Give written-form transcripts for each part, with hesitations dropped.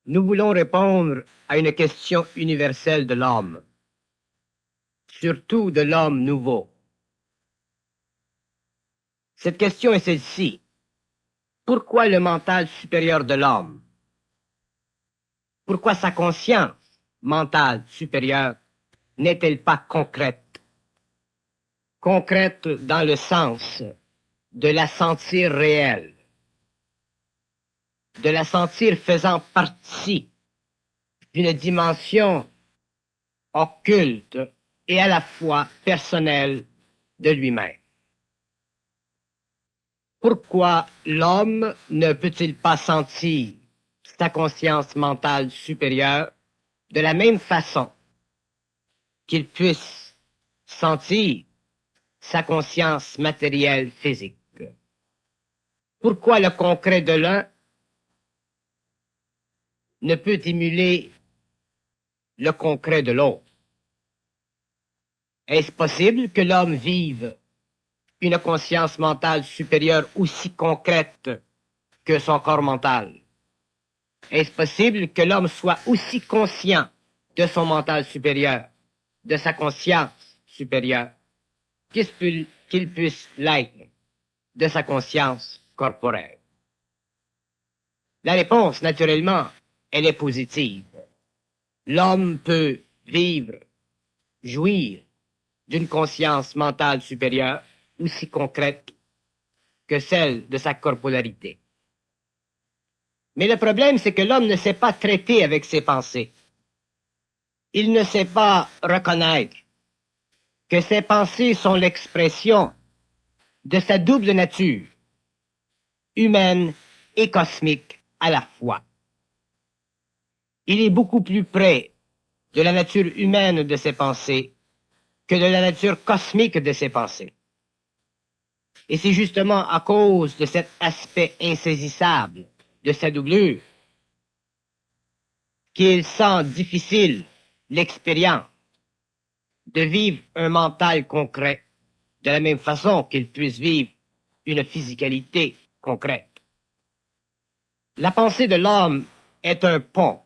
Nous voulons répondre à une question universelle de l'homme, surtout de l'homme nouveau. Cette question est celle-ci. Pourquoi le mental supérieur de l'homme? Pourquoi sa conscience mentale supérieure n'est-elle pas concrète? Concrète dans le sens de la sentir réelle, de la sentir faisant partie d'une dimension occulte et à la fois personnelle de lui-même. Pourquoi l'homme ne peut-il pas sentir sa conscience mentale supérieure de la même façon qu'il puisse sentir sa conscience matérielle physique? Pourquoi le concret de l'un ne peut émuler le concret de l'autre? Est-ce possible que l'homme vive une conscience mentale supérieure aussi concrète que son corps mental? Est-ce possible que l'homme soit aussi conscient de son mental supérieur, de sa conscience supérieure, qu'il puisse l'être de sa conscience corporelle? La réponse, naturellement, elle est positive. L'homme peut vivre, jouir d'une conscience mentale supérieure aussi concrète que celle de sa corporalité. Mais le problème, c'est que l'homme ne sait pas traiter avec ses pensées. Il ne sait pas reconnaître que ses pensées sont l'expression de sa double nature, humaine et cosmique à la fois. Il est beaucoup plus près de la nature humaine de ses pensées que de la nature cosmique de ses pensées. Et c'est justement à cause de cet aspect insaisissable de sa doublure qu'il sent difficile l'expérience de vivre un mental concret de la même façon qu'il puisse vivre une physicalité concrète. La pensée de l'homme est un pont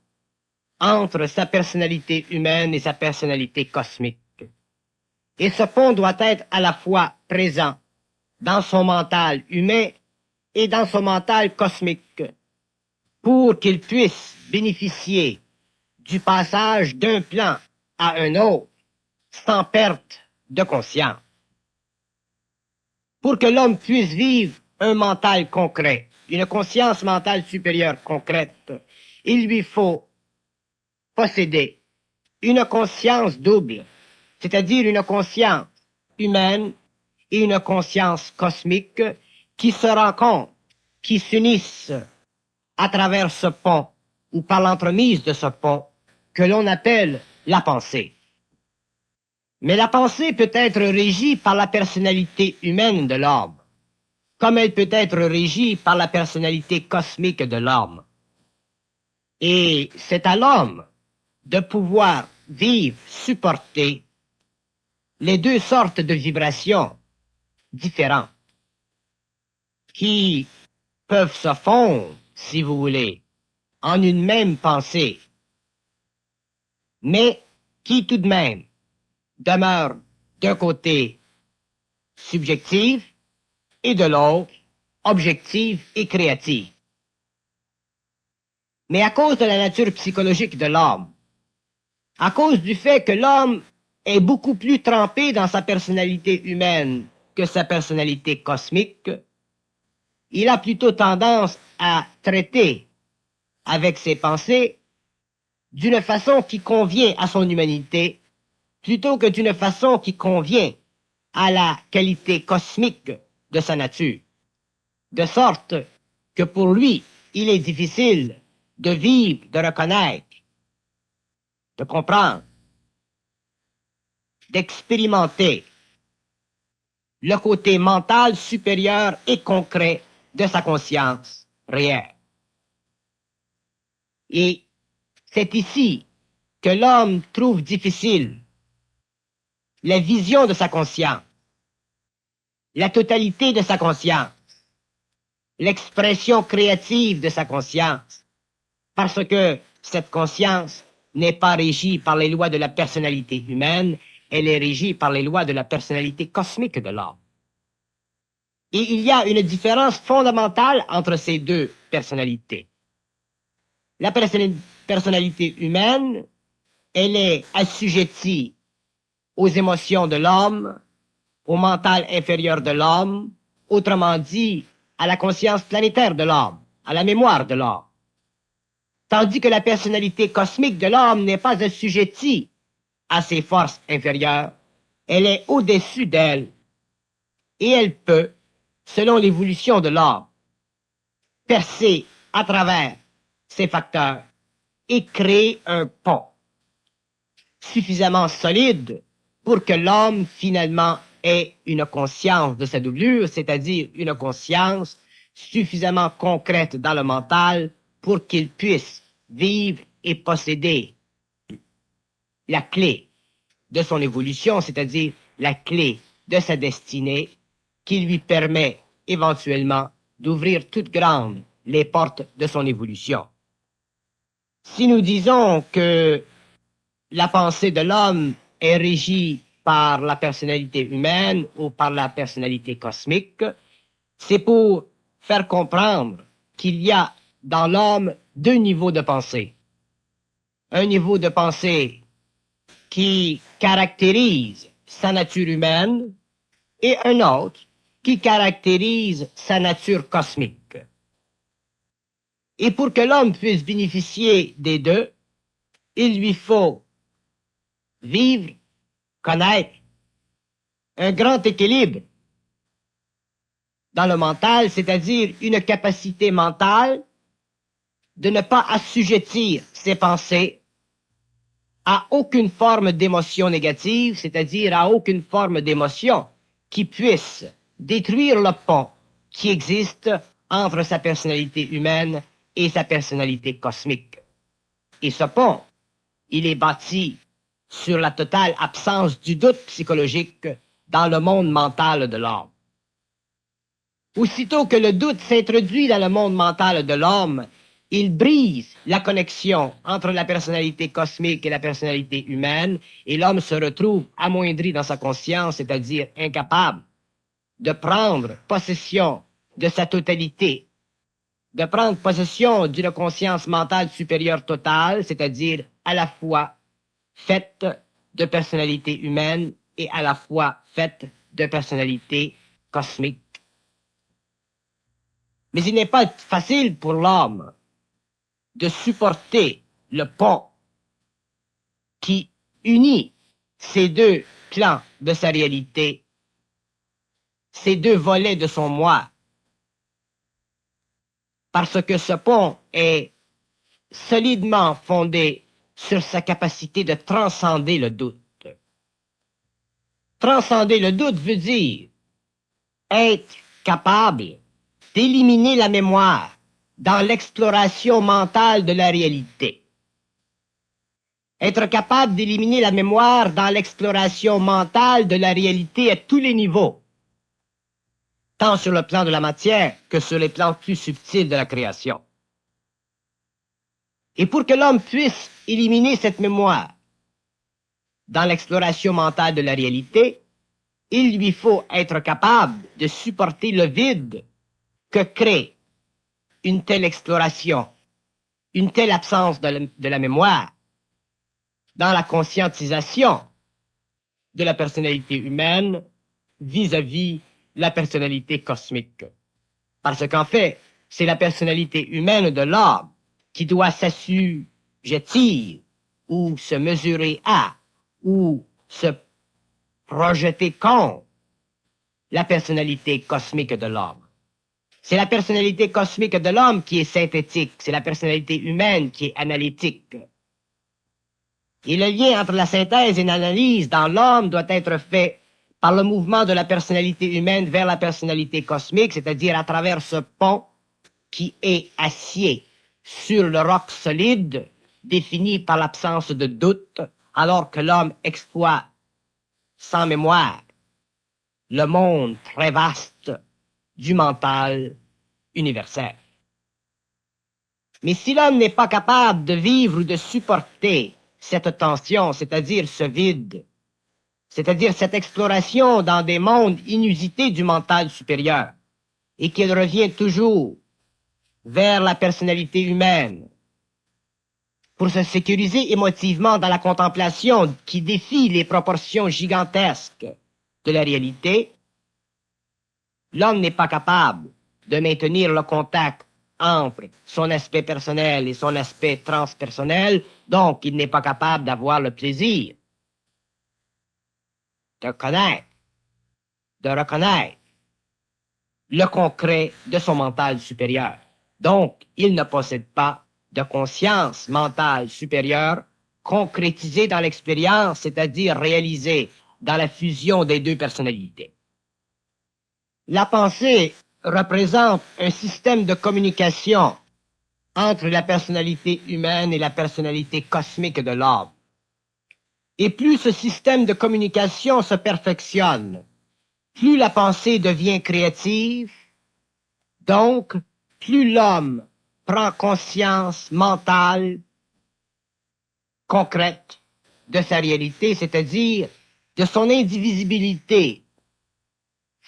entre sa personnalité humaine et sa personnalité cosmique. Et ce pont doit être à la fois présent dans son mental humain et dans son mental cosmique pour qu'il puisse bénéficier du passage d'un plan à un autre sans perte de conscience. Pour que l'homme puisse vivre un mental concret, une conscience mentale supérieure concrète, il lui faut posséder une conscience double, c'est-à-dire une conscience humaine et une conscience cosmique qui se rencontrent, qui s'unissent à travers ce pont ou par l'entremise de ce pont que l'on appelle la pensée. Mais la pensée peut être régie par la personnalité humaine de l'homme, comme elle peut être régie par la personnalité cosmique de l'homme. Et c'est à l'homme de pouvoir vivre, supporter les deux sortes de vibrations différentes qui peuvent se fondre, si vous voulez, en une même pensée, mais qui tout de même demeure d'un côté subjective et de l'autre objective et créative. Mais à cause de la nature psychologique de l'homme, à cause du fait que l'homme est beaucoup plus trempé dans sa personnalité humaine que sa personnalité cosmique, il a plutôt tendance à traiter avec ses pensées d'une façon qui convient à son humanité plutôt que d'une façon qui convient à la qualité cosmique de sa nature. De sorte que pour lui, il est difficile de vivre, de reconnaître, de comprendre, d'expérimenter le côté mental supérieur et concret de sa conscience réelle. Et c'est ici que l'homme trouve difficile la vision de sa conscience, la totalité de sa conscience, l'expression créative de sa conscience, parce que cette conscience n'est pas régie par les lois de la personnalité humaine, elle est régie par les lois de la personnalité cosmique de l'homme. Et il y a une différence fondamentale entre ces deux personnalités. La personnalité humaine, elle est assujettie aux émotions de l'homme, au mental inférieur de l'homme, autrement dit, à la conscience planétaire de l'homme, à la mémoire de l'homme. Tandis que la personnalité cosmique de l'homme n'est pas assujettie à ses forces inférieures, elle est au-dessus d'elles, et elle peut, selon l'évolution de l'homme, percer à travers ces facteurs et créer un pont suffisamment solide pour que l'homme finalement ait une conscience de sa doublure, c'est-à-dire une conscience suffisamment concrète dans le mental pour qu'il puisse vivre et posséder la clé de son évolution, c'est-à-dire la clé de sa destinée qui lui permet éventuellement d'ouvrir toutes grandes les portes de son évolution. Si nous disons que la pensée de l'homme est régie par la personnalité humaine ou par la personnalité cosmique, c'est pour faire comprendre qu'il y a dans l'homme deux niveaux de pensée. Un niveau de pensée qui caractérise sa nature humaine et un autre qui caractérise sa nature cosmique. Et pour que l'homme puisse bénéficier des deux, il lui faut vivre, connaître un grand équilibre dans le mental, c'est-à-dire une capacité mentale de ne pas assujettir ses pensées à aucune forme d'émotion négative, c'est-à-dire à aucune forme d'émotion qui puisse détruire le pont qui existe entre sa personnalité humaine et sa personnalité cosmique. Et ce pont, il est bâti sur la totale absence du doute psychologique dans le monde mental de l'homme. Aussitôt que le doute s'introduit dans le monde mental de l'homme, il brise la connexion entre la personnalité cosmique et la personnalité humaine, et l'homme se retrouve amoindri dans sa conscience, c'est-à-dire incapable de prendre possession de sa totalité, de prendre possession d'une conscience mentale supérieure totale, c'est-à-dire à la fois faite de personnalité humaine et à la fois faite de personnalité cosmique. Mais il n'est pas facile pour l'homme de supporter le pont qui unit ces deux plans de sa réalité, ces deux volets de son moi, parce que ce pont est solidement fondé sur sa capacité de transcender le doute. Transcender le doute veut dire être capable d'éliminer la mémoire dans l'exploration mentale de la réalité. Être capable d'éliminer la mémoire dans l'exploration mentale de la réalité à tous les niveaux, tant sur le plan de la matière que sur les plans plus subtils de la création. Et pour que l'homme puisse éliminer cette mémoire dans l'exploration mentale de la réalité, il lui faut être capable de supporter le vide que crée une telle exploration, une telle absence de la mémoire dans la conscientisation de la personnalité humaine vis-à-vis la personnalité cosmique. Parce qu'en fait, c'est la personnalité humaine de l'homme qui doit s'assujettir ou se mesurer à ou se projeter contre la personnalité cosmique de l'homme. C'est la personnalité cosmique de l'homme qui est synthétique, c'est la personnalité humaine qui est analytique. Et le lien entre la synthèse et l'analyse dans l'homme doit être fait par le mouvement de la personnalité humaine vers la personnalité cosmique, c'est-à-dire à travers ce pont qui est acier sur le roc solide, défini par l'absence de doute, alors que l'homme exploite sans mémoire le monde très vaste du mental universel. Mais si l'homme n'est pas capable de vivre ou de supporter cette tension, c'est-à-dire ce vide, c'est-à-dire cette exploration dans des mondes inusités du mental supérieur, et qu'il revient toujours vers la personnalité humaine, pour se sécuriser émotivement dans la contemplation qui défie les proportions gigantesques de la réalité, l'homme n'est pas capable de maintenir le contact entre son aspect personnel et son aspect transpersonnel, donc il n'est pas capable d'avoir le plaisir de connaître, de reconnaître le concret de son mental supérieur. Donc, il ne possède pas de conscience mentale supérieure concrétisée dans l'expérience, c'est-à-dire réalisée dans la fusion des deux personnalités. La pensée représente un système de communication entre la personnalité humaine et la personnalité cosmique de l'homme. Et plus ce système de communication se perfectionne, plus la pensée devient créative, donc plus l'homme prend conscience mentale concrète de sa réalité, c'est-à-dire de son indivisibilité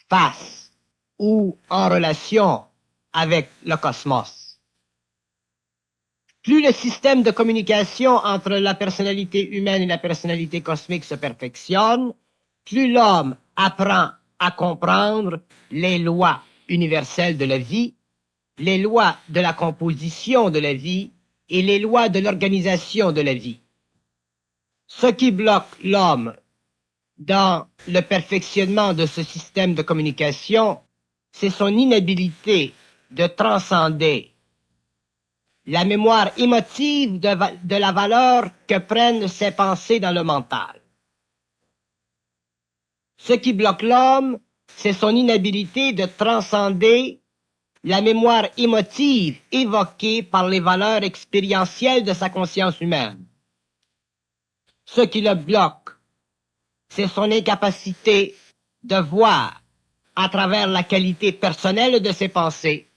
face ou en relation avec le cosmos. Plus le système de communication entre la personnalité humaine et la personnalité cosmique se perfectionne, plus l'homme apprend à comprendre les lois universelles de la vie, les lois de la composition de la vie et les lois de l'organisation de la vie. Ce qui bloque l'homme dans le perfectionnement de ce système de communication, c'est son inhabilité de transcender la mémoire émotive de la valeur que prennent ses pensées dans le mental. Ce qui bloque l'homme, c'est son inhabilité de transcender la mémoire émotive évoquée par les valeurs expérientielles de sa conscience humaine. Ce qui le bloque, c'est son incapacité de voir à travers la qualité personnelle de ses pensées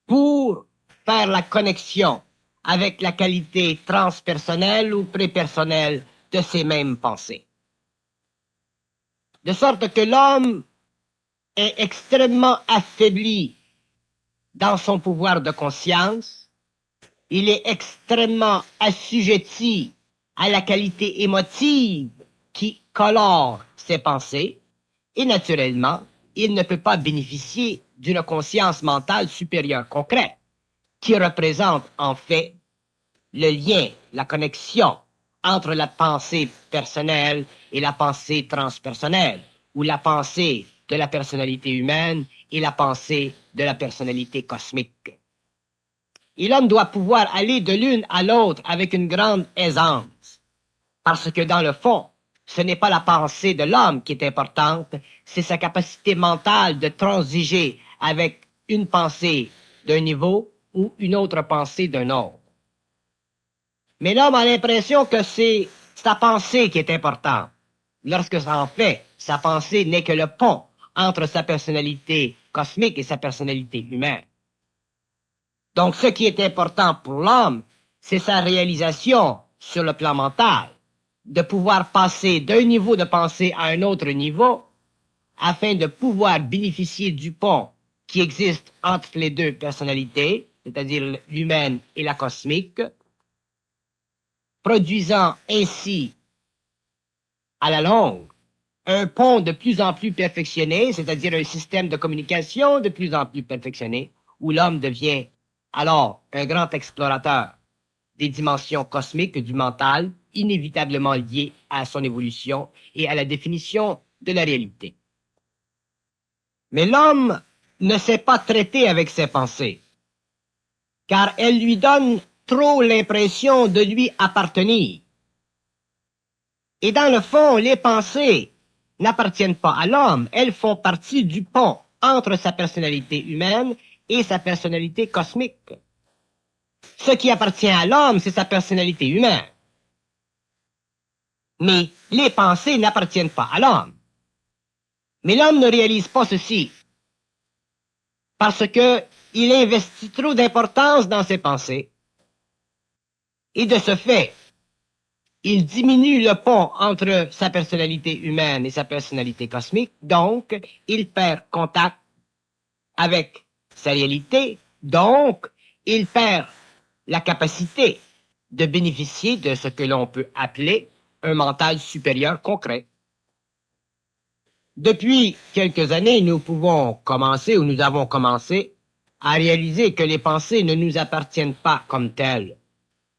pour faire la connexion avec la qualité transpersonnelle ou prépersonnelle de ces mêmes pensées. De sorte que l'homme est extrêmement affaibli dans son pouvoir de conscience, il est extrêmement assujetti à la qualité émotive qui colore ses pensées, et naturellement, il ne peut pas bénéficier d'une conscience mentale supérieure concrète, qui représente en fait le lien, la connexion entre la pensée personnelle et la pensée transpersonnelle, ou la pensée de la personnalité humaine et la pensée de la personnalité cosmique. Et l'homme doit pouvoir aller de l'une à l'autre avec une grande aisance, parce que dans le fond, ce n'est pas la pensée de l'homme qui est importante, c'est sa capacité mentale de transiger avec une pensée d'un niveau ou une autre pensée d'un autre. Mais l'homme a l'impression que c'est sa pensée qui est importante. Lorsque en fait, sa pensée n'est que le pont entre sa personnalité cosmique et sa personnalité humaine. Donc, ce qui est important pour l'homme, c'est sa réalisation sur le plan mental, de pouvoir passer d'un niveau de pensée à un autre niveau, afin de pouvoir bénéficier du pont qui existe entre les deux personnalités, c'est-à-dire l'humaine et la cosmique, produisant ainsi, à la longue, un pont de plus en plus perfectionné, c'est-à-dire un système de communication de plus en plus perfectionné, où l'homme devient alors un grand explorateur des dimensions cosmiques du mental, inévitablement liées à son évolution et à la définition de la réalité. Mais l'homme ne sait pas traiter avec ses pensées, car elles lui donnent trop l'impression de lui appartenir. Et dans le fond, les pensées n'appartiennent pas à l'homme, elles font partie du pont entre sa personnalité humaine et sa personnalité cosmique. Ce qui appartient à l'homme, c'est sa personnalité humaine. Mais les pensées n'appartiennent pas à l'homme. Mais l'homme ne réalise pas ceci, parce que il investit trop d'importance dans ses pensées. Et de ce fait, il diminue le pont entre sa personnalité humaine et sa personnalité cosmique, donc il perd contact avec sa réalité, donc il perd la capacité de bénéficier de ce que l'on peut appeler un mental supérieur concret. Depuis quelques années, nous pouvons commencer, ou nous avons commencé, à réaliser que les pensées ne nous appartiennent pas comme telles,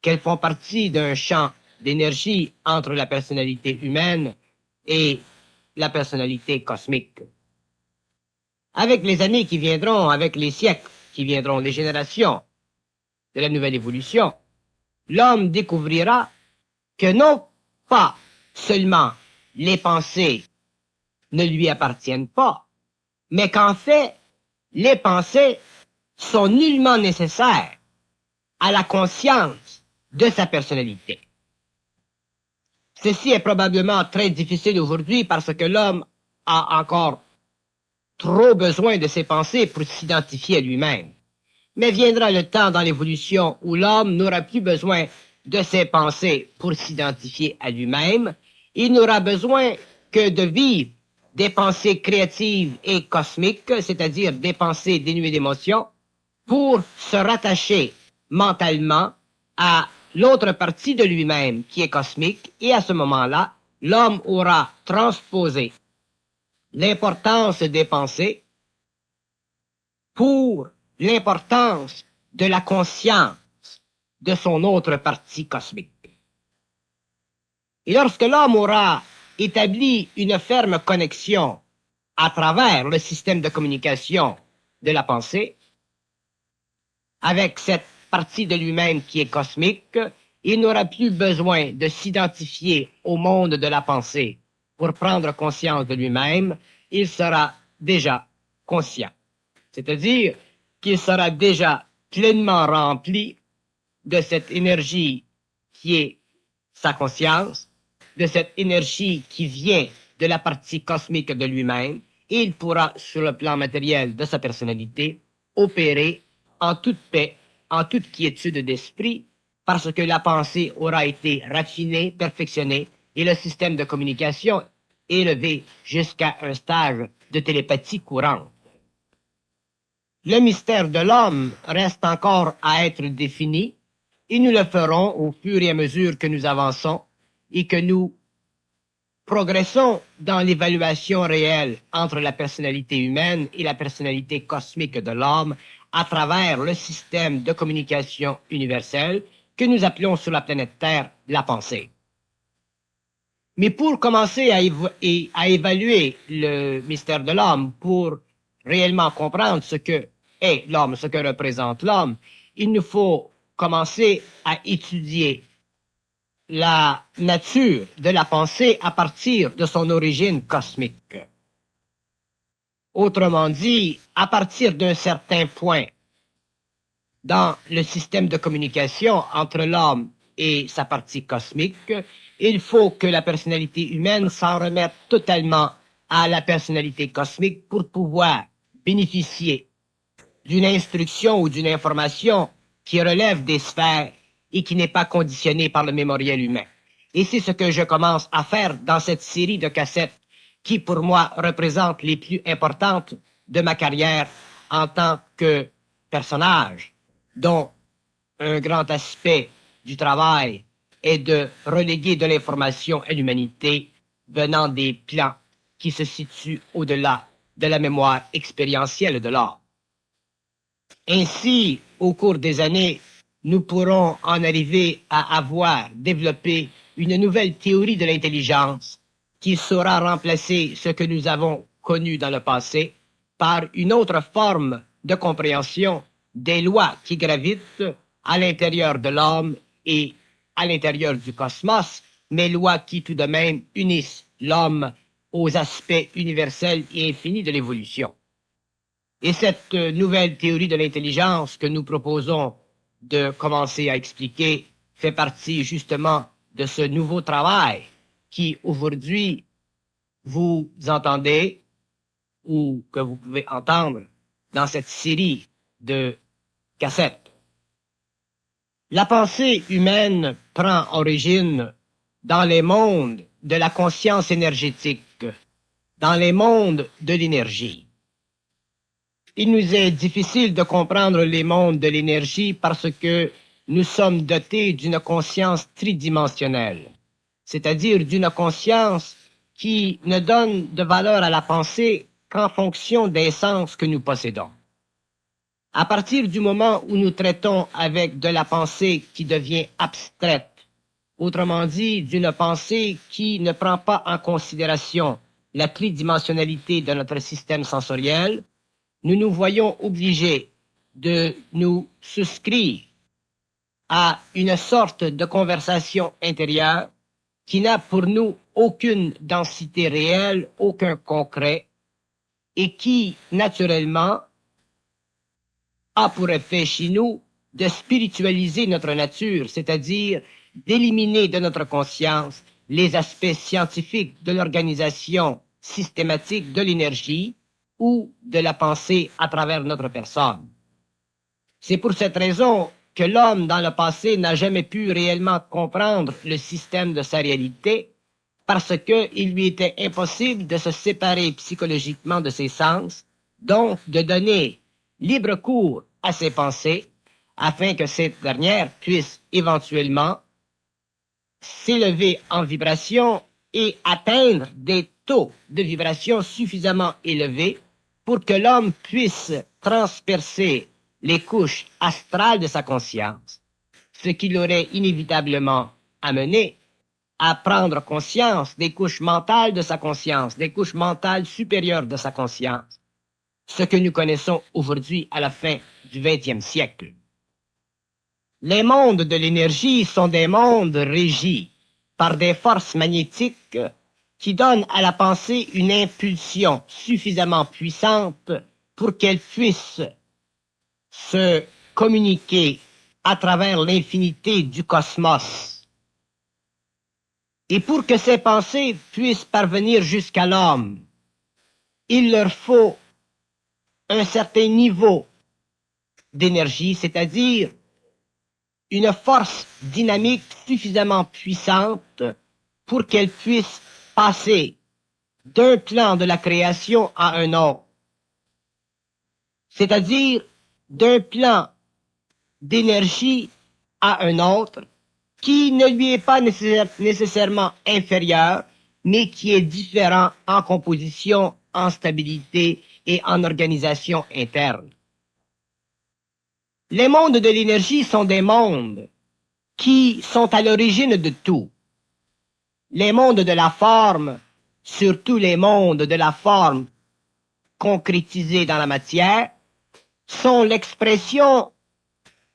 qu'elles font partie d'un champ d'énergie entre la personnalité humaine et la personnalité cosmique. Avec les années qui viendront, avec les siècles qui viendront, les générations de la nouvelle évolution, l'homme découvrira que non pas seulement les pensées ne lui appartiennent pas, mais qu'en fait, les pensées sont nullement nécessaires à la conscience de sa personnalité. Ceci est probablement très difficile aujourd'hui parce que l'homme a encore trop besoin de ses pensées pour s'identifier à lui-même. Mais viendra le temps dans l'évolution où l'homme n'aura plus besoin de ses pensées pour s'identifier à lui-même. Il n'aura besoin que de vivre des pensées créatives et cosmiques, c'est-à-dire des pensées dénuées d'émotion, pour se rattacher mentalement à l'autre partie de lui-même qui est cosmique, et à ce moment-là, l'homme aura transposé l'importance des pensées pour l'importance de la conscience de son autre partie cosmique. Et lorsque l'homme aura établi une ferme connexion à travers le système de communication de la pensée, avec cette partie de lui-même qui est cosmique, il n'aura plus besoin de s'identifier au monde de la pensée pour prendre conscience de lui-même, il sera déjà conscient. C'est-à-dire qu'il sera déjà pleinement rempli de cette énergie qui est sa conscience, de cette énergie qui vient de la partie cosmique de lui-même, et il pourra, sur le plan matériel de sa personnalité, opérer en toute paix, en toute quiétude d'esprit, parce que la pensée aura été raffinée, perfectionnée, et le système de communication élevé jusqu'à un stage de télépathie courante. Le mystère de l'homme reste encore à être défini, et nous le ferons au fur et à mesure que nous avançons et que nous progressons dans l'évaluation réelle entre la personnalité humaine et la personnalité cosmique de l'homme à travers le système de communication universelle que nous appelons sur la planète Terre la pensée. Mais pour commencer à évaluer le mystère de l'homme, pour réellement comprendre ce que est l'homme, ce que représente l'homme, il nous faut commencer à étudier la nature de la pensée à partir de son origine cosmique. Autrement dit, à partir d'un certain point dans le système de communication entre l'homme et sa partie cosmique, il faut que la personnalité humaine s'en remette totalement à la personnalité cosmique pour pouvoir bénéficier d'une instruction ou d'une information qui relève des sphères et qui n'est pas conditionnée par le mémoriel humain. Et c'est ce que je commence à faire dans cette série de cassettes qui, pour moi, représentent les plus importantes de ma carrière en tant que personnage, dont un grand aspect du travail est de reléguer de l'information à l'humanité venant des plans qui se situent au-delà de la mémoire expérientielle de l'homme. Ainsi, au cours des années, nous pourrons en arriver à avoir développé une nouvelle théorie de l'intelligence qui saura remplacer ce que nous avons connu dans le passé par une autre forme de compréhension des lois qui gravitent à l'intérieur de l'homme et à l'intérieur du cosmos, mais lois qui tout de même unissent l'homme aux aspects universels et infinis de l'évolution. Et cette nouvelle théorie de l'intelligence que nous proposons de commencer à expliquer fait partie justement de ce nouveau travail qui aujourd'hui vous entendez ou que vous pouvez entendre dans cette série de cassette. La pensée humaine prend origine dans les mondes de la conscience énergétique, dans les mondes de l'énergie. Il nous est difficile de comprendre les mondes de l'énergie parce que nous sommes dotés d'une conscience tridimensionnelle, c'est-à-dire d'une conscience qui ne donne de valeur à la pensée qu'en fonction des sens que nous possédons. À partir du moment où nous traitons avec de la pensée qui devient abstraite, autrement dit, d'une pensée qui ne prend pas en considération la tridimensionnalité de notre système sensoriel, nous nous voyons obligés de nous souscrire à une sorte de conversation intérieure qui n'a pour nous aucune densité réelle, aucun concret, et qui, naturellement, a pour effet chez nous de spiritualiser notre nature, c'est-à-dire d'éliminer de notre conscience les aspects scientifiques de l'organisation systématique de l'énergie ou de la pensée à travers notre personne. C'est pour cette raison que l'homme dans le passé n'a jamais pu réellement comprendre le système de sa réalité parce qu'il lui était impossible de se séparer psychologiquement de ses sens, donc de donner libre cours à ses pensées afin que cette dernière puisse éventuellement s'élever en vibration et atteindre des taux de vibration suffisamment élevés pour que l'homme puisse transpercer les couches astrales de sa conscience, ce qui l'aurait inévitablement amené à prendre conscience des couches mentales de sa conscience, des couches mentales supérieures de sa conscience, ce que nous connaissons aujourd'hui à la fin du XXe siècle. Les mondes de l'énergie sont des mondes régis par des forces magnétiques qui donnent à la pensée une impulsion suffisamment puissante pour qu'elle puisse se communiquer à travers l'infinité du cosmos. Et pour que ces pensées puissent parvenir jusqu'à l'homme, il leur faut un certain niveau d'énergie, c'est-à-dire une force dynamique suffisamment puissante pour qu'elle puisse passer d'un plan de la création à un autre, c'est-à-dire d'un plan d'énergie à un autre qui ne lui est pas nécessairement inférieur, mais qui est différent en composition, en stabilité et en organisation interne. Les mondes de l'énergie sont des mondes qui sont à l'origine de tout. Les mondes de la forme, surtout les mondes de la forme concrétisée dans la matière, sont l'expression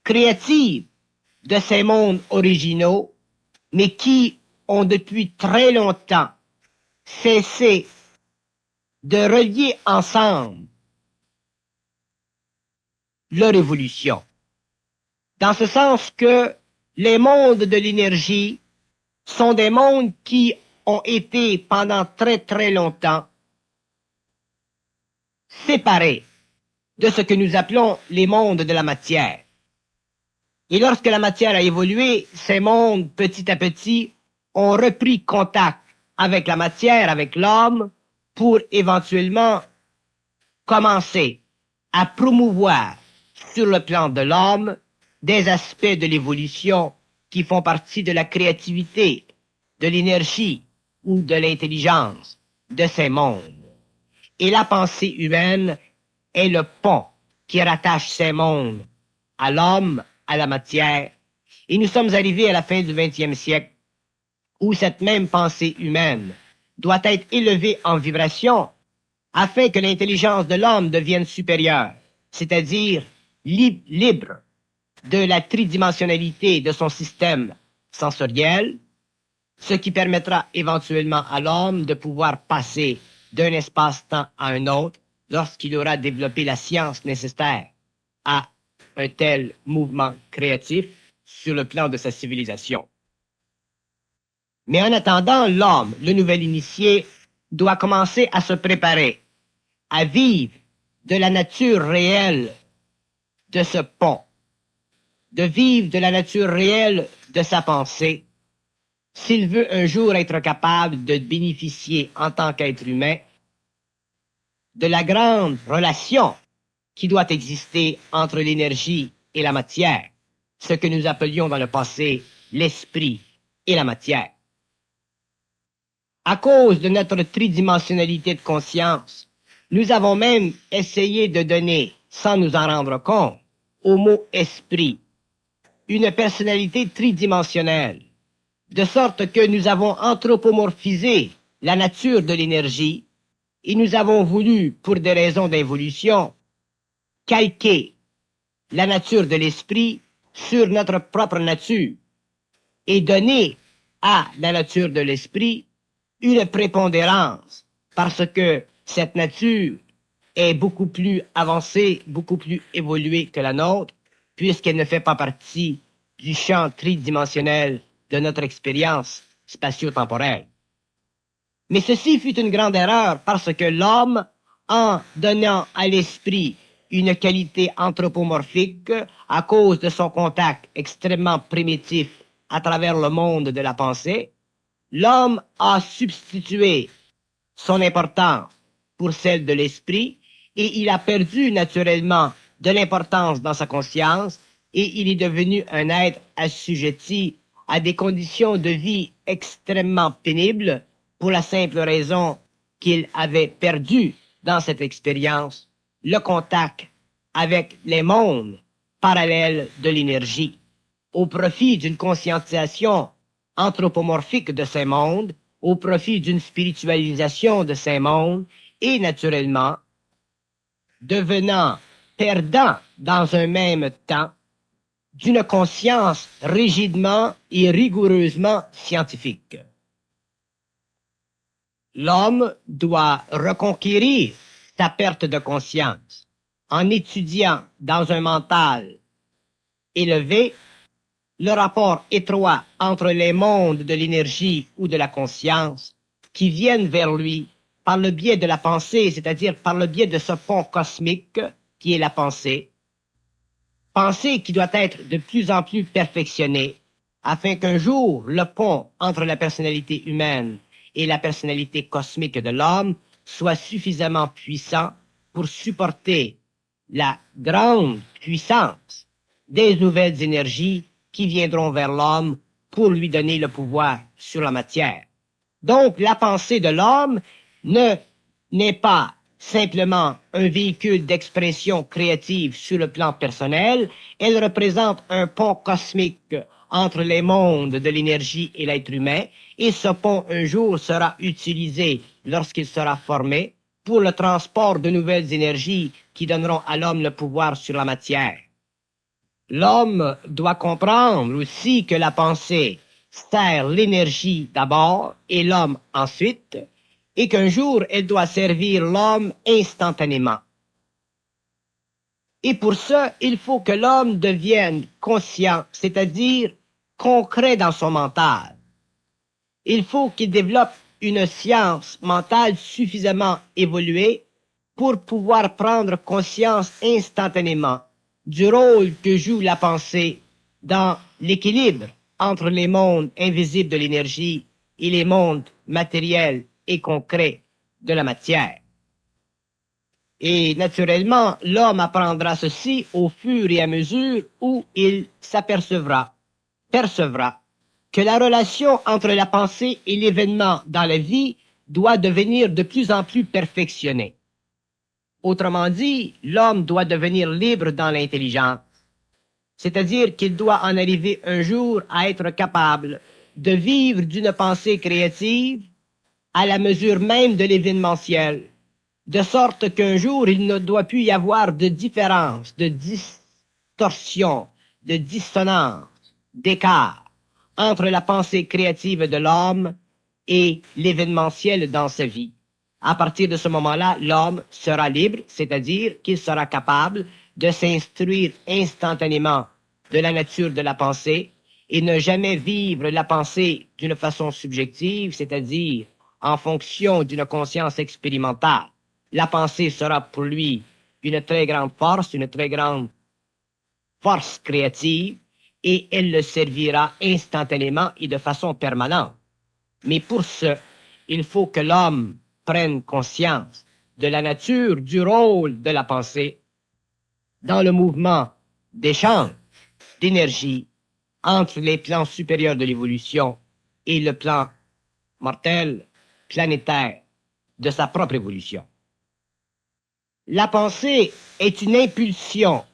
créative de ces mondes originaux, mais qui ont depuis très longtemps cessé de relier ensemble leur évolution. Dans ce sens que les mondes de l'énergie sont des mondes qui ont été pendant très très longtemps séparés de ce que nous appelons les mondes de la matière. Et lorsque la matière a évolué, ces mondes, petit à petit, ont repris contact avec la matière, avec l'homme, pour éventuellement commencer à promouvoir sur le plan de l'homme des aspects de l'évolution qui font partie de la créativité, de l'énergie ou de l'intelligence de ces mondes. Et la pensée humaine est le pont qui rattache ces mondes à l'homme, à la matière. Et nous sommes arrivés à la fin du XXe siècle où cette même pensée humaine doit être élevée en vibration afin que l'intelligence de l'homme devienne supérieure, c'est-à-dire libre de la tridimensionnalité de son système sensoriel, ce qui permettra éventuellement à l'homme de pouvoir passer d'un espace-temps à un autre lorsqu'il aura développé la science nécessaire à un tel mouvement créatif sur le plan de sa civilisation. Mais en attendant, l'homme, le nouvel initié, doit commencer à se préparer, à vivre de la nature réelle de ce pont, de vivre de la nature réelle de sa pensée, s'il veut un jour être capable de bénéficier en tant qu'être humain de la grande relation qui doit exister entre l'énergie et la matière, ce que nous appelions dans le passé l'esprit et la matière. À cause de notre tridimensionnalité de conscience, nous avons même essayé de donner, sans nous en rendre compte, au mot esprit une personnalité tridimensionnelle, de sorte que nous avons anthropomorphisé la nature de l'énergie et nous avons voulu, pour des raisons d'évolution, calquer la nature de l'esprit sur notre propre nature et donner à la nature de l'esprit une prépondérance parce que cette nature est beaucoup plus avancée, beaucoup plus évoluée que la nôtre, puisqu'elle ne fait pas partie du champ tridimensionnel de notre expérience spatio-temporelle. Mais ceci fut une grande erreur parce que l'homme, en donnant à l'esprit une qualité anthropomorphique à cause de son contact extrêmement primitif à travers le monde de la pensée, l'homme a substitué son importance pour celle de l'esprit et il a perdu naturellement de l'importance dans sa conscience et il est devenu un être assujetti à des conditions de vie extrêmement pénibles pour la simple raison qu'il avait perdu dans cette expérience le contact avec les mondes parallèles de l'énergie au profit d'une conscientisation anthropomorphique de ces mondes, au profit d'une spiritualisation de ces mondes et naturellement devenant perdant dans un même temps d'une conscience rigidement et rigoureusement scientifique. L'homme doit reconquérir sa perte de conscience en étudiant dans un mental élevé le rapport étroit entre les mondes de l'énergie ou de la conscience qui viennent vers lui par le biais de la pensée, c'est-à-dire par le biais de ce pont cosmique qui est la pensée, pensée qui doit être de plus en plus perfectionnée afin qu'un jour le pont entre la personnalité humaine et la personnalité cosmique de l'homme soit suffisamment puissant pour supporter la grande puissance des nouvelles énergies qui viendront vers l'homme pour lui donner le pouvoir sur la matière. Donc, la pensée de l'homme n'est pas simplement un véhicule d'expression créative sur le plan personnel, elle représente un pont cosmique entre les mondes de l'énergie et l'être humain, et ce pont un jour sera utilisé lorsqu'il sera formé pour le transport de nouvelles énergies qui donneront à l'homme le pouvoir sur la matière. L'homme doit comprendre aussi que la pensée sert l'énergie d'abord et l'homme ensuite, et qu'un jour elle doit servir l'homme instantanément. Et pour ça, il faut que l'homme devienne conscient, c'est-à-dire concret dans son mental. Il faut qu'il développe une science mentale suffisamment évoluée pour pouvoir prendre conscience instantanément du rôle que joue la pensée dans l'équilibre entre les mondes invisibles de l'énergie et les mondes matériels et concrets de la matière. Et naturellement, l'homme apprendra ceci au fur et à mesure où il percevra que la relation entre la pensée et l'événement dans la vie doit devenir de plus en plus perfectionnée. Autrement dit, l'homme doit devenir libre dans l'intelligence, c'est-à-dire qu'il doit en arriver un jour à être capable de vivre d'une pensée créative à la mesure même de l'événementiel, de sorte qu'un jour il ne doit plus y avoir de différence, de distorsion, de dissonance, d'écart entre la pensée créative de l'homme et l'événementiel dans sa vie. À partir de ce moment-là, l'homme sera libre, c'est-à-dire qu'il sera capable de s'instruire instantanément de la nature de la pensée et ne jamais vivre la pensée d'une façon subjective, c'est-à-dire en fonction d'une conscience expérimentale. La pensée sera pour lui une très grande force, une très grande force créative et elle le servira instantanément et de façon permanente. Mais pour ce, il faut que l'homme prenne conscience de la nature du rôle de la pensée dans le mouvement d'échange d'énergie entre les plans supérieurs de l'évolution et le plan mortel, planétaire, de sa propre évolution. La pensée est une impulsion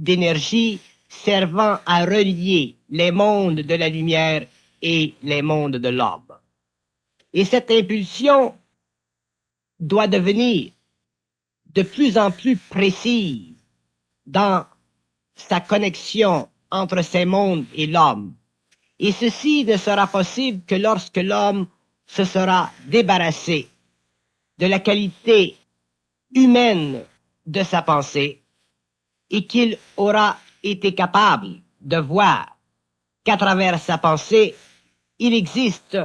d'énergie servant à relier les mondes de la lumière et les mondes de l'ombre. Et cette impulsion doit devenir de plus en plus précise dans sa connexion entre ces mondes et l'homme. Et ceci ne sera possible que lorsque l'homme se sera débarrassé de la qualité humaine de sa pensée et qu'il aura été capable de voir qu'à travers sa pensée, il existe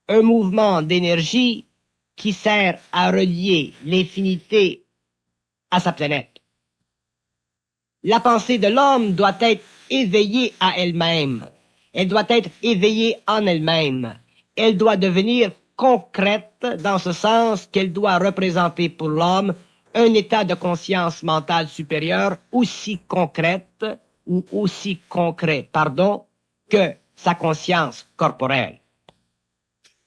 un mouvement d'énergie qui sert à relier l'infinité à sa planète. La pensée de l'homme doit être éveillée à elle-même. Elle doit être éveillée en elle-même. Elle doit devenir concrète dans ce sens qu'elle doit représenter pour l'homme un état de conscience mentale supérieure aussi concrète ou aussi concret, que sa conscience corporelle.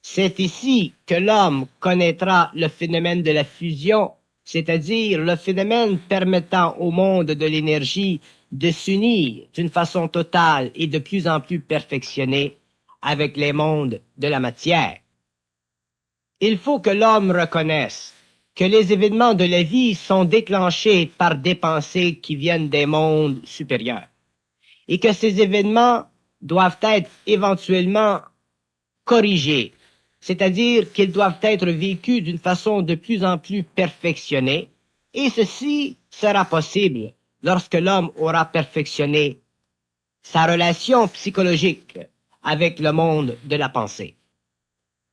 C'est ici que l'homme connaîtra le phénomène de la fusion, c'est-à-dire le phénomène permettant au monde de l'énergie de s'unir d'une façon totale et de plus en plus perfectionnée avec les mondes de la matière. Il faut que l'homme reconnaisse que les événements de la vie sont déclenchés par des pensées qui viennent des mondes supérieurs et que ces événements doivent être éventuellement corrigés, c'est-à-dire qu'ils doivent être vécus d'une façon de plus en plus perfectionnée, et ceci sera possible lorsque l'homme aura perfectionné sa relation psychologique avec le monde de la pensée.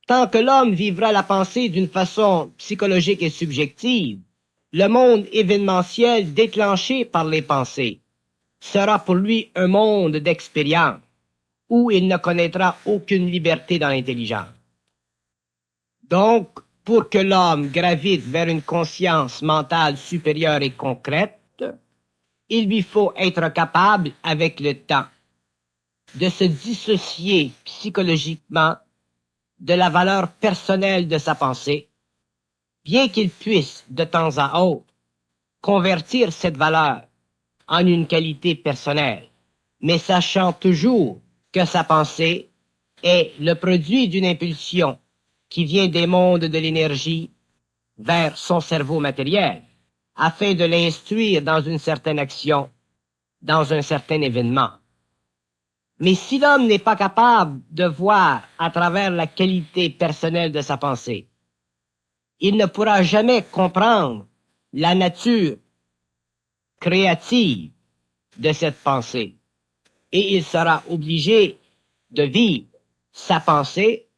Tant que l'homme vivra la pensée d'une façon psychologique et subjective, le monde événementiel déclenché par les pensées sera pour lui un monde d'expérience où il ne connaîtra aucune liberté dans l'intelligence. Donc, pour que l'homme gravite vers une conscience mentale supérieure et concrète, il lui faut être capable, avec le temps, de se dissocier psychologiquement de la valeur personnelle de sa pensée, bien qu'il puisse, de temps à autre, convertir cette valeur en une qualité personnelle, mais sachant toujours que sa pensée est le produit d'une impulsion qui vient des mondes de l'énergie vers son cerveau matériel, afin de l'instruire dans une certaine action, dans un certain événement. Mais si l'homme n'est pas capable de voir à travers la qualité personnelle de sa pensée, il ne pourra jamais comprendre la nature créative de cette pensée. Et il sera obligé de vivre sa pensée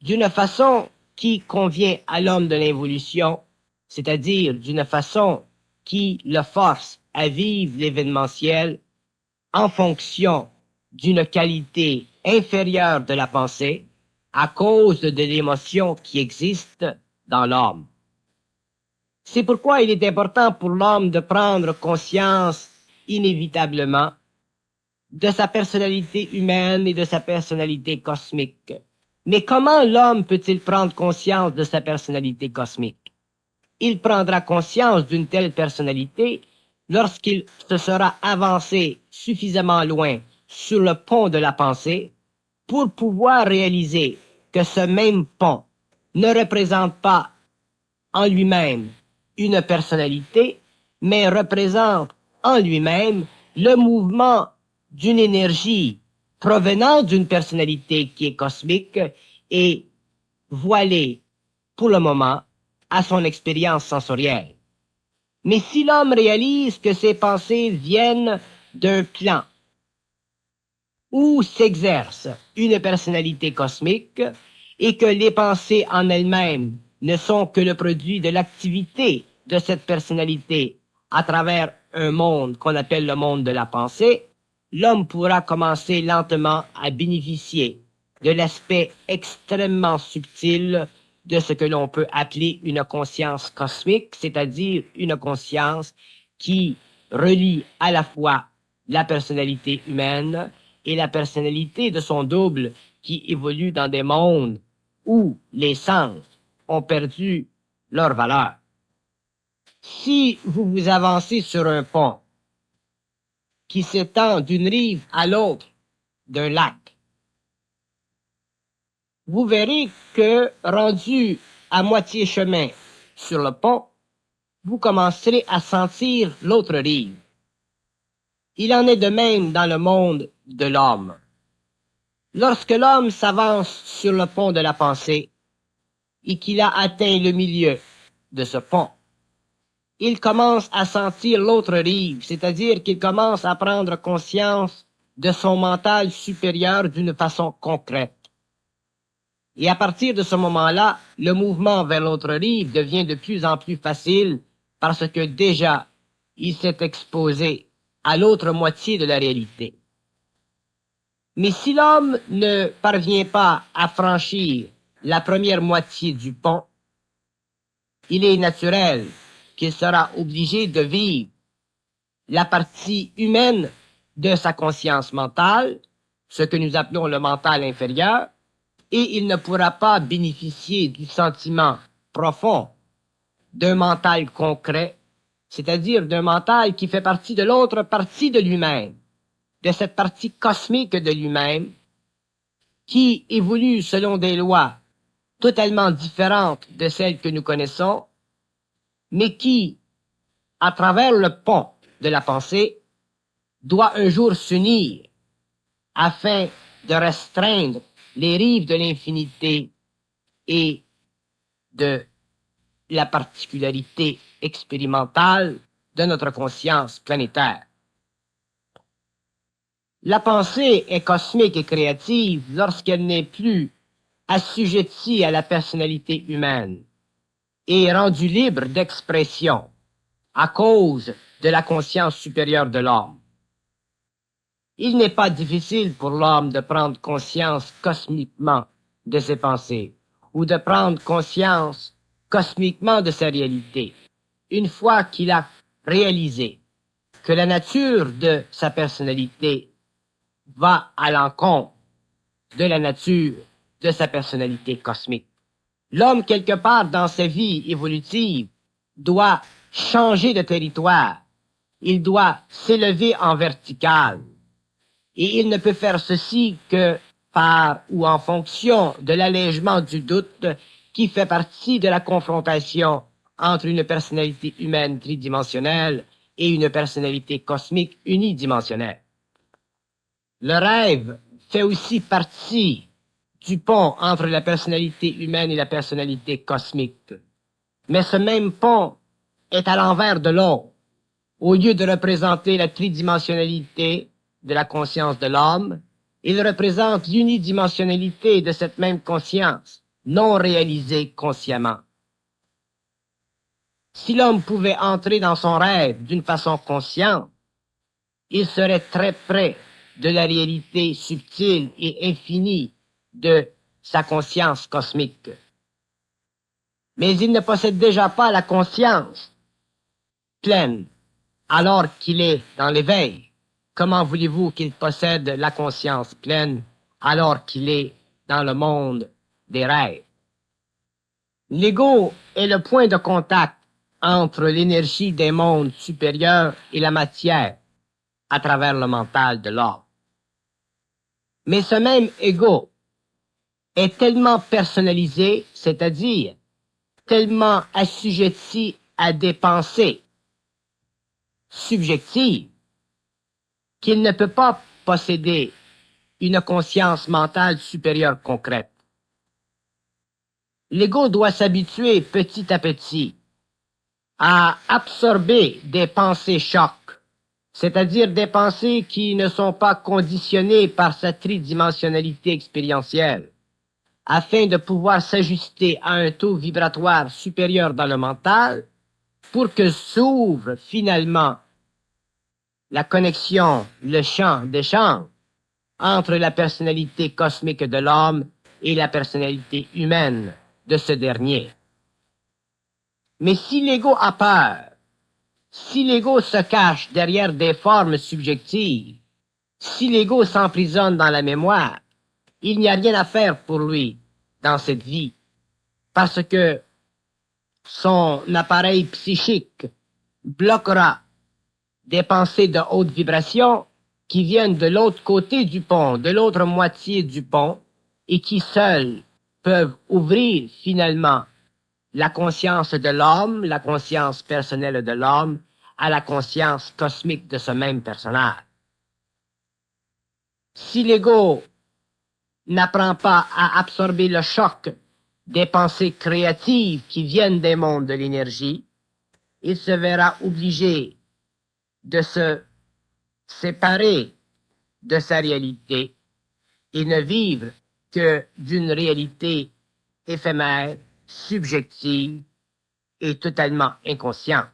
d'une façon qui convient à l'homme de l'involution, c'est-à-dire d'une façon qui le force à vivre l'événementiel en fonction d'une qualité inférieure de la pensée à cause de l'émotion qui existe dans l'homme. C'est pourquoi il est important pour l'homme de prendre conscience inévitablement de sa personnalité humaine et de sa personnalité cosmique. Mais comment l'homme peut-il prendre conscience de sa personnalité cosmique? Il prendra conscience d'une telle personnalité lorsqu'il se sera avancé suffisamment loin sur le pont de la pensée pour pouvoir réaliser que ce même pont ne représente pas en lui-même une personnalité, mais représente en lui-même le mouvement d'une énergie provenant d'une personnalité qui est cosmique et voilée, pour le moment, à son expérience sensorielle. Mais si l'homme réalise que ses pensées viennent d'un plan où s'exerce une personnalité cosmique et que les pensées en elles-mêmes ne sont que le produit de l'activité de cette personnalité à travers un monde qu'on appelle le monde de la pensée, l'homme pourra commencer lentement à bénéficier de l'aspect extrêmement subtil de ce que l'on peut appeler une conscience cosmique, c'est-à-dire une conscience qui relie à la fois la personnalité humaine et la personnalité de son double qui évolue dans des mondes où les sens ont perdu leur valeur. Si vous vous avancez sur un pont qui s'étend d'une rive à l'autre d'un lac, vous verrez que, rendu à moitié chemin sur le pont, vous commencerez à sentir l'autre rive. Il en est de même dans le monde de l'homme. Lorsque l'homme s'avance sur le pont de la pensée et qu'il a atteint le milieu de ce pont, il commence à sentir l'autre rive, c'est-à-dire qu'il commence à prendre conscience de son mental supérieur d'une façon concrète. Et à partir de ce moment-là, le mouvement vers l'autre rive devient de plus en plus facile parce que déjà, il s'est exposé à l'autre moitié de la réalité. Mais si l'homme ne parvient pas à franchir la première moitié du pont, il est naturel qu'il sera obligé de vivre la partie humaine de sa conscience mentale, ce que nous appelons le mental inférieur, et il ne pourra pas bénéficier du sentiment profond d'un mental concret, c'est-à-dire d'un mental qui fait partie de l'autre partie de lui-même, de cette partie cosmique de lui-même, qui évolue selon des lois totalement différentes de celles que nous connaissons, mais qui, à travers le pont de la pensée, doit un jour s'unir afin de restreindre les rives de l'infinité et de la particularité expérimentale de notre conscience planétaire. La pensée est cosmique et créative lorsqu'elle n'est plus assujettie à la personnalité humaine et rendue libre d'expression à cause de la conscience supérieure de l'homme. Il n'est pas difficile pour l'homme de prendre conscience cosmiquement de ses pensées ou de prendre conscience cosmiquement de sa réalité, une fois qu'il a réalisé que la nature de sa personnalité va à l'encontre de la nature de sa personnalité cosmique. L'homme, quelque part dans sa vie évolutive, doit changer de territoire. Il doit s'élever en vertical. Et il ne peut faire ceci que par ou en fonction de l'allègement du doute qui fait partie de la confrontation entre une personnalité humaine tridimensionnelle et une personnalité cosmique unidimensionnelle. Le rêve fait aussi partie du pont entre la personnalité humaine et la personnalité cosmique. Mais ce même pont est à l'envers de l'autre. Au lieu de représenter la tridimensionnalité de la conscience de l'homme, il représente l'unidimensionnalité de cette même conscience, non réalisée consciemment. Si l'homme pouvait entrer dans son rêve d'une façon consciente, il serait très près de la réalité subtile et infinie de sa conscience cosmique. Mais il ne possède déjà pas la conscience pleine alors qu'il est dans l'éveil. Comment voulez-vous qu'il possède la conscience pleine alors qu'il est dans le monde des rêves? L'ego est le point de contact entre l'énergie des mondes supérieurs et la matière à travers le mental de l'homme. Mais ce même ego est tellement personnalisé, c'est-à-dire tellement assujetti à des pensées subjectives, qu'il ne peut pas posséder une conscience mentale supérieure concrète. L'ego doit s'habituer petit à petit à absorber des pensées chocs, c'est-à-dire des pensées qui ne sont pas conditionnées par sa tridimensionnalité expérientielle, afin de pouvoir s'ajuster à un taux vibratoire supérieur dans le mental pour que s'ouvre finalement la connexion, le champ d'échange entre la personnalité cosmique de l'homme et la personnalité humaine de ce dernier. Mais si l'ego a peur, si l'ego se cache derrière des formes subjectives, si l'ego s'emprisonne dans la mémoire, il n'y a rien à faire pour lui dans cette vie, parce que son appareil psychique bloquera des pensées de haute vibration qui viennent de l'autre côté du pont, de l'autre moitié du pont, et qui seules peuvent ouvrir finalement la conscience de l'homme, la conscience personnelle de l'homme, à la conscience cosmique de ce même personnage. Si l'ego n'apprend pas à absorber le choc des pensées créatives qui viennent des mondes de l'énergie, il se verra obligé de se séparer de sa réalité et ne vivre que d'une réalité éphémère, subjective et totalement inconsciente.